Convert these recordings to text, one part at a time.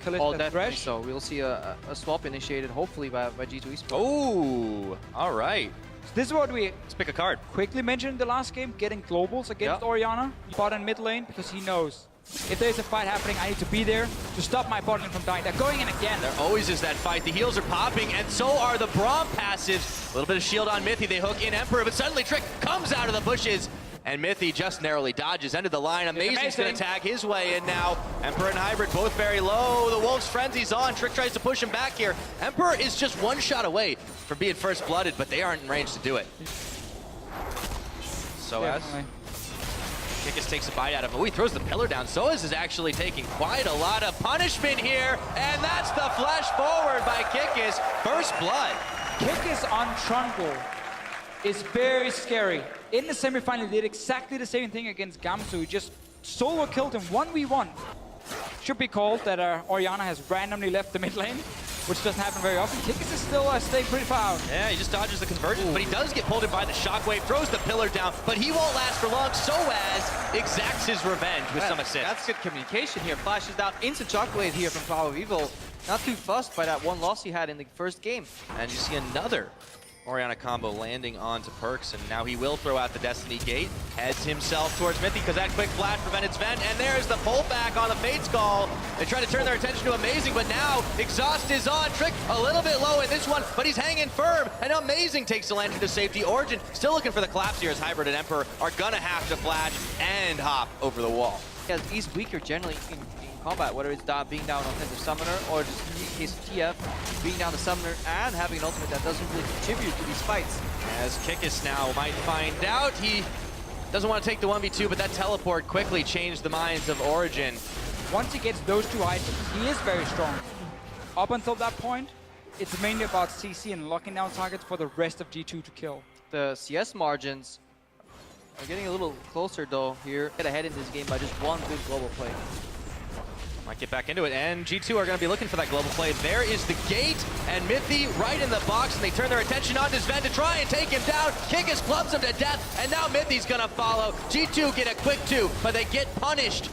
Kalista Thresh. So we'll see a swap initiated, hopefully by G2 Esports. Oh, all right. This is what we Let's pick a card. quickly mentioned in the last game, getting globals against Oriana. Bot and mid lane, because he knows if there's a fight happening, I need to be there to stop my bot lane from dying. They're going in again. There always is that fight. The heals are popping, and so are the Braum passives. A little bit of shield on Mythy. They hook in Emperor, but suddenly Trick comes out of the bushes. And Mythy just narrowly dodges, end of the line. Amazing's gonna tag his way in now. Emperor and Hybrid both very low. The Wolf's Frenzy's on. Trick tries to push him back here. Emperor is just one shot away from being first blooded, but they aren't in range to do it. Soaz. Kikis takes a bite out of him. Oh, he throws the pillar down. Soaz is actually taking quite a lot of punishment here. And that's the flash forward by Kikis. First blood. Kikis on Trundle is very scary. In the semifinal, he did exactly the same thing against Gamsu. He just solo killed him 1v1. Should be called that Oriana has randomly left the mid lane, which doesn't happen very often. Kikis is still staying pretty far out. Yeah, he just dodges the conversion, but he does get pulled in by the shockwave, throws the pillar down, but he won't last for long. Soaz exacts his revenge with some assist. That's good communication here. Flashes down, instant shockwave here from Power of Evil. Not too fussed by that one loss he had in the first game. And you see another Oriana combo landing onto Perks, and now he will throw out the Destiny Gate, heads himself towards Mythy because that quick flash prevented Sven, and there's the pullback on the Fate's Call. They try to turn their attention to Amazing, but now Exhaust is on. Trick a little bit low in this one, but he's hanging firm, and Amazing takes the lantern to safety. Origin still looking for the collapse here as Hybrid and Emperor are gonna have to flash and hop over the wall. Yeah, he's weaker generally in combat, whether it's being down offensive summoner or just in the case of TF, being down the summoner and having an ultimate that doesn't really contribute to these fights. As Kikis now might find out, he doesn't want to take the 1v2, but that teleport quickly changed the minds of Origin. Once he gets those two items, he is very strong. Up until that point, it's mainly about CC and locking down targets for the rest of G2 to kill. The CS margins are getting a little closer though here. Get ahead in this game by just one good global play. Might get back into it, and G2 are going to be looking for that global play. There is the gate, and Mythy right in the box, and they turn their attention on to Sven to try and take him down. Kikis clubs him to death, and now Mythy's going to follow. G2 get a quick 2, but they get punished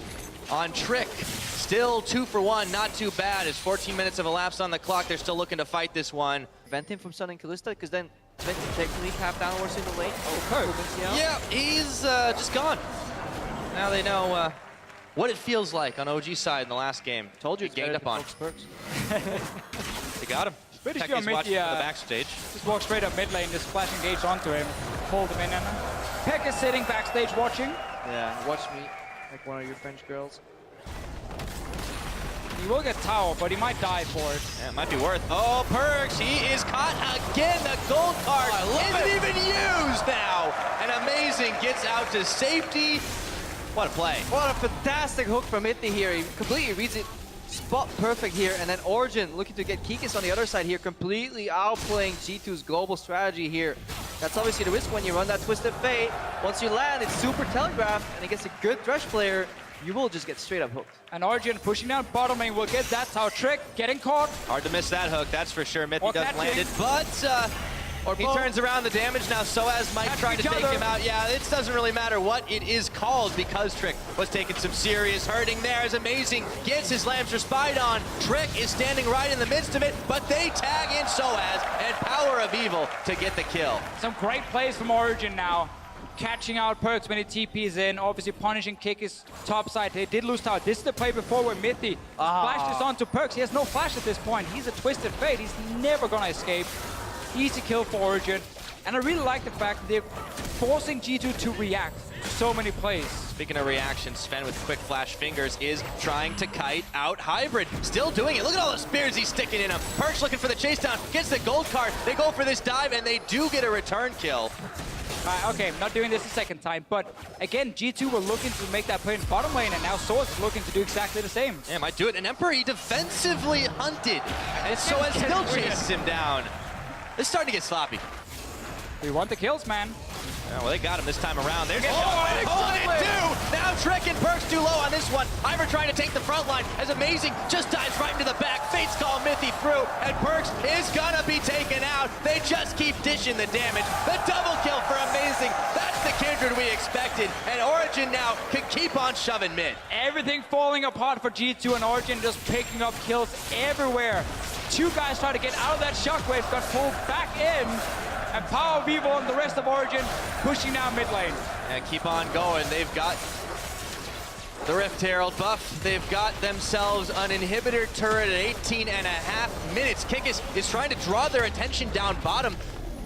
on Trick. Still 2 for 1, not too bad. As 14 minutes have elapsed on the clock, they're still looking to fight this one. Prevent him from stunning Kalista, because then Sven can technically tap downwards in the lane. Yeah, he's just gone. Now they know what it feels like on OG side in the last game. Told you he ganged up on. They got him. Pretty Techies sure watching Mythy, from the backstage. just walk straight up mid lane, just flash engage onto him, pulled him in. And Peck is sitting backstage watching. Yeah, watch me like one of your French girls. He will get tower, but he might die for it. Yeah, it might be worth. Oh, Perks, he is caught again. The gold card isn't even used now. And Amazing gets out to safety. What a play. What a fantastic hook from Mythy here. He completely reads it spot perfect here. And then Origin looking to get Kikis on the other side here, completely outplaying G2's global strategy here. That's obviously the risk when you run that Twisted Fate. Once you land, it's super telegraphed, and against a good Thresh player, you will just get straight up hooked. And Origin pushing down bottom lane will get that tower. Trick getting caught. Hard to miss that hook, that's for sure. Mythy Or does catching. land it, but he turns around the damage now. Soaz might try to take him out. Yeah, it doesn't really matter what it is called because Trick was taking some serious hurting there. As Amazing gets his Lambster spied on. Trick is standing right in the midst of it, but they tag in Soaz and Power of Evil to get the kill. Some great plays from Origin now. Catching out Perks when he TPs in, obviously punishing Kikis top side. They did lose tower. This is the play before where Mythy flashed this onto Perks. He has no flash at this point. He's a Twisted Fate. He's never gonna escape. Easy kill for Origin. And I really like the fact that they're forcing G2 to react to so many plays. Speaking of reaction, Sven with quick flash fingers is trying to kite out Hybrid. Still doing it. Look at all the spears he's sticking in him. Perks looking for the chase down. Gets the gold card. They go for this dive, and they do get a return kill. Okay, I'm not doing this a second time, but again, G2 were looking to make that play in bottom lane, and now Soaz is looking to do exactly the same. Yeah, might do it. And Emperor, he defensively hunted, and Soaz still chases him down. It's starting to get sloppy. We want the kills, man. Yeah, well, they got him this time around. There's pulling it too! Now Trick and Perks too low on this one. Ivor trying to take the front line as Amazing just dives right into the back. Fate's Call Mythy through, and Perks is gonna be taken out. They just keep dishing the damage. The double kill for Amazing. That's the Kindred we expected, and Origin now can keep on shoving mid. Everything falling apart for G2 and Origin just picking up kills everywhere. Two guys try to get out of that shockwave, got pulled back in, and Power Vivo and the rest of Origin pushing down mid lane. And keep on going. They've got the Rift Herald buff. They've got themselves an inhibitor turret at 18.5 minutes. Kikis is trying to draw their attention down bottom,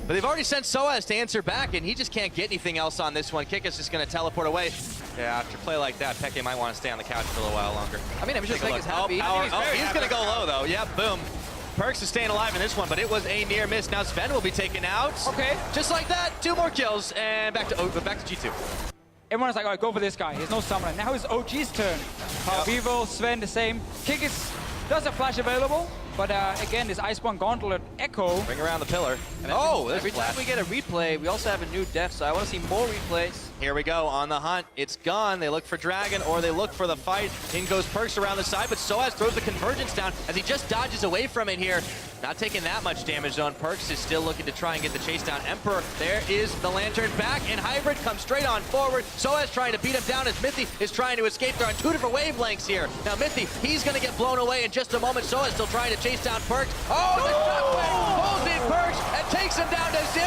but they've already sent Soaz to answer back, and he just can't get anything else on this one. Kikis is going to teleport away. Yeah, after play like that, Peke might want to stay on the couch for a little while longer. I mean, I'm just like he's happy. He's going to go low, though. Yep, boom. Perks is staying alive in this one, but it was a near miss. Now Sven will be taken out. Okay. Just like that, 2 more kills, and back to G2. Everyone's like, all right, go for this guy. He has no summoner. Now it's OG's turn. Power Vivo, Sven the same. Kikis does have flash available, but again, this Iceborne Gauntlet Echo. Bring around the pillar. Every time we get a replay, we also have a new death, so I want to see more replays. Here we go, on the hunt. It's gone. They look for Dragon, or they look for the fight. In goes Perks around the side, but Soaz throws the convergence down as he just dodges away from it here. Not taking that much damage though, and Perks is still looking to try and get the chase down. Emperor, there is the Lantern back, and Hybrid comes straight on forward. Soaz trying to beat him down as Mythy is trying to escape. They're on 2 different wavelengths here. Now Mythy, he's going to get blown away in just a moment. Soaz still trying to chase down Perks. Oh, the shockwave pulls in Perks and takes him down to 0.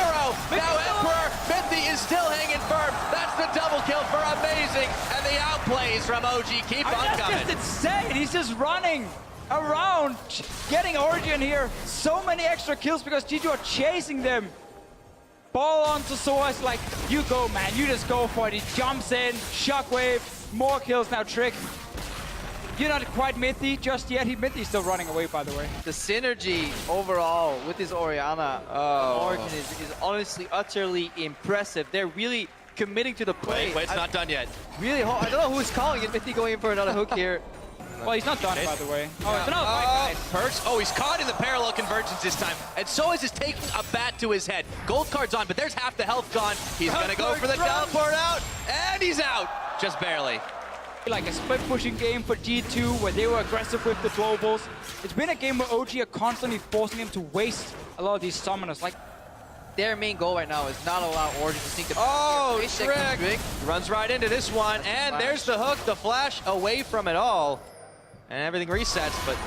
Now Emperor, Mythy is still hanging firm. That's the double kill for Amazing, and the outplays from OG keep on coming. That's just insane. He's just running around, getting Origin here. So many extra kills because G2 are chasing them. Ball onto Soaz, like, you go, man. You just go for it. He jumps in, shockwave, more kills now. Trick. You're not quite Mythy just yet. Mythy's still running away, by the way. The synergy overall with this Orianna Origin is honestly utterly impressive. They're really committing to the play. Wait, it's not done yet. Really, I don't know who's calling it. Mythy going in for another hook here. Well, he's not done, by the way. Oh, it's another fight, guys. Perks. Oh, he's caught in the parallel convergence this time. And Soaz is taking a bat to his head. Gold card's on, but there's half the health gone. He's going to go for the teleport out, and he's out. Just barely. Like a split pushing game for G2 where they were aggressive with the globals. It's been a game where OG are constantly forcing him to waste a lot of these summoners. Like, their main goal right now is not allow Origin to sink the Trick runs right into this one, and there's the hook, the flash away from it all. And everything resets, but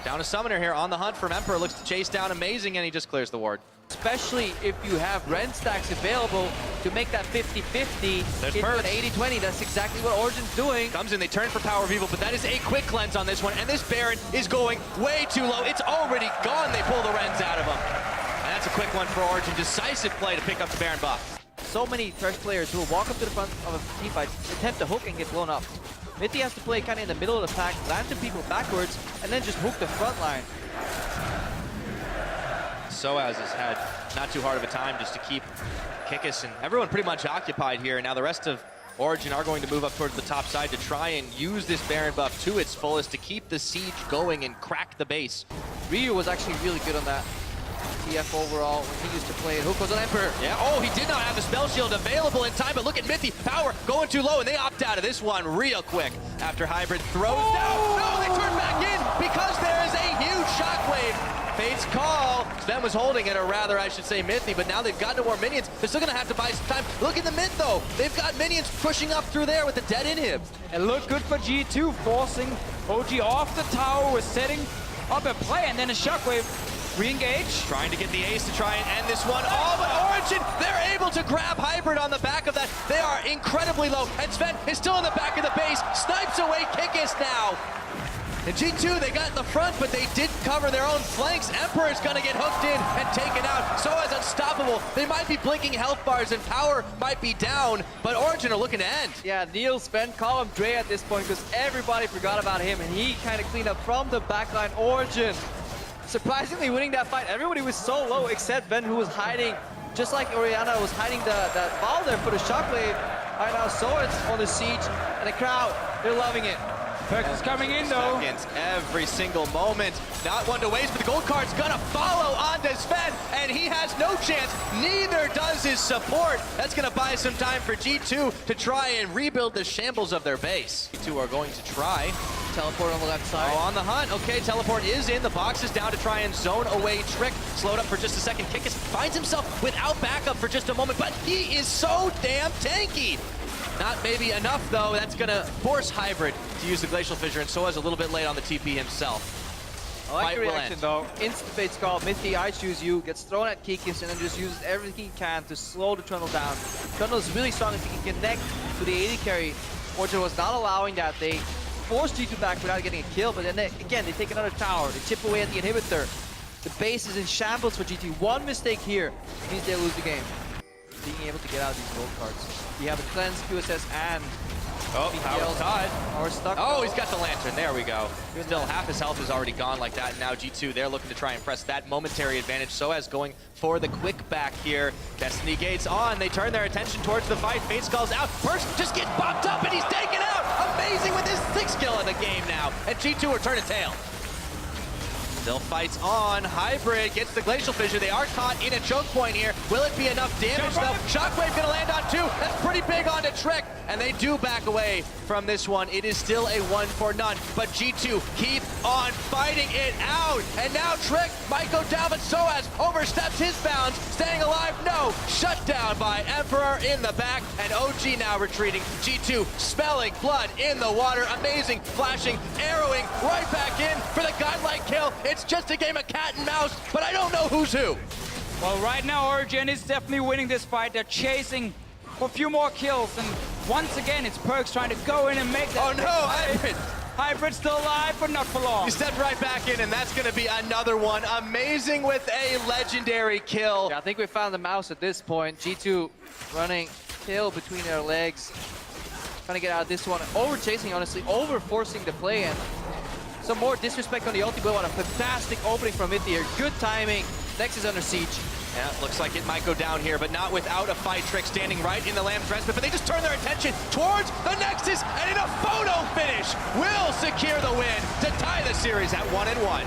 down a summoner here on the hunt from Emperor. Looks to chase down Amazing, and he just clears the ward. Especially if you have Ren stacks available to make that 50-50 into an 80-20. That's exactly what Origin's doing. Comes in, they turn for Power Vivo, but that is a quick cleanse on this one, and this Baron is going way too low. It's already gone. They pull the Rens out of him. And that's a quick one for Origin. Decisive play to pick up the Baron buff. So many Thresh players who will walk up to the front of a team fight, attempt to hook and get blown up. Mythy has to play kind of in the middle of the pack, lantern people backwards, and then just hook the front line. Soaz has had not too hard of a time just to keep Kikis and everyone pretty much occupied here. Now the rest of Origin are going to move up towards the top side to try and use this Baron buff to its fullest to keep the siege going and crack the base. Ryu was actually really good on that. TF overall when he used to play it. Hook was on Emperor. Yeah, oh, he did not have the spell shield available in time, but look at Mythy. Power going too low, and they opt out of this one real quick after Hybrid throws down. No, they turn back in because there is a huge shockwave. Fate's call. Sven was holding it, or rather, I should say Mythy, but now they've got no more minions. They're still going to have to buy some time. Look at the mid, though. They've got minions pushing up through there with the dead inhib. it looked good for G2, forcing OG off the tower, was setting up a play, and then a shockwave. Re-engage. Trying to get the ace to try and end this one. Oh, but Origin, they're able to grab Hybrid on the back of that. They are incredibly low, and Sven is still in the back of the base. Snipes away Kikis now. And G2, they got in the front, but they did cover their own flanks. Emperor is going to get hooked in and taken out. Soaz unstoppable. They might be blinking health bars, and power might be down, but Origin are looking to end. Yeah, Neil, Sven, call him Dre at this point because everybody forgot about him, and he kind of cleaned up from the backline. Origin surprisingly winning that fight. Everybody was so low except Ben, who was hiding, just like Orianna was hiding that ball there for the shockwave. Right now, Swords on the siege, and the crowd, they're loving it. Perks is coming in, though. Seconds, every single moment. Not one to waste, but the gold card's gonna follow onto Sven, and he has no chance. Neither does his support. That's gonna buy some time for G2 to try and rebuild the shambles of their base. G2 are going to try. Teleport on the left side. Oh, on the hunt. Okay, teleport is in. The box is down to try and zone away Trick. Slowed up for just a second. Kikis finds himself without backup for just a moment, but he is so damn tanky. Not maybe enough, though. That's going to force Hybrid to use the Glacial Fissure, and Soaz a little bit late on the TP himself. I like Fight the will reaction end. though. Instant fade skull, Mithy, I choose you, gets thrown at Kikis and then just uses everything he can to slow the Trundle down. Trundle is really strong if he can connect to the AD carry. Origin was not allowing that. They forced G2 back without getting a kill, but then again, they take another tower. They chip away at the inhibitor. The base is in shambles for G2. One mistake here means they lose the game. Being able to get out of these gold cards. You have a cleanse, QSS, and Power's caught. Power stuck. Oh, he's got the Lantern. There we go. Still, half his health is already gone like that. And now G2, they're looking to try and press that momentary advantage. Soaz going for the quick back here. Destiny Gates on. They turn their attention towards the fight. Fate Skull's out. Perks just gets popped up and he's taken out. Amazing with his 6th kill in the game now. And G2 are turning tail. Still fights on. Hybrid gets the Glacial Fissure. They are caught in a choke point here. Will it be enough damage though? Shockwave gonna land on 2. That's pretty big onto Trick. And they do back away from this one. It is still a 1 for none. But G2 keep on fighting it out. And now Trick might go down, but Soaz oversteps his bounds. Staying alive, no. Shut down by Emperor in the back. And OG now retreating. G2 smelling blood in the water. Amazing. Flashing, arrowing right back in for the godlike kill. It's just a game of cat and mouse, but I don't know who's who. Well, right now, Origin is definitely winning this fight. They're chasing for a few more kills. And once again, it's Perks trying to go in and make that. Oh no, Hybrid. Hybrid's still alive, but not for long. He stepped right back in, and that's going to be another one. Amazing with a legendary kill. Yeah, I think we found the mouse at this point. G2 running kill between their legs. Trying to get out of this one. Over chasing, honestly. Over forcing the play. And some more disrespect on the ulti, but what a fantastic opening from Mithy here. Good timing. Nex is under siege. Yeah, looks like it might go down here, but not without a fight. Trick standing right in the Lamb's Respite, but they just turn their attention towards the Nexus, and in a photo finish, will secure the win to tie the series at 1-1.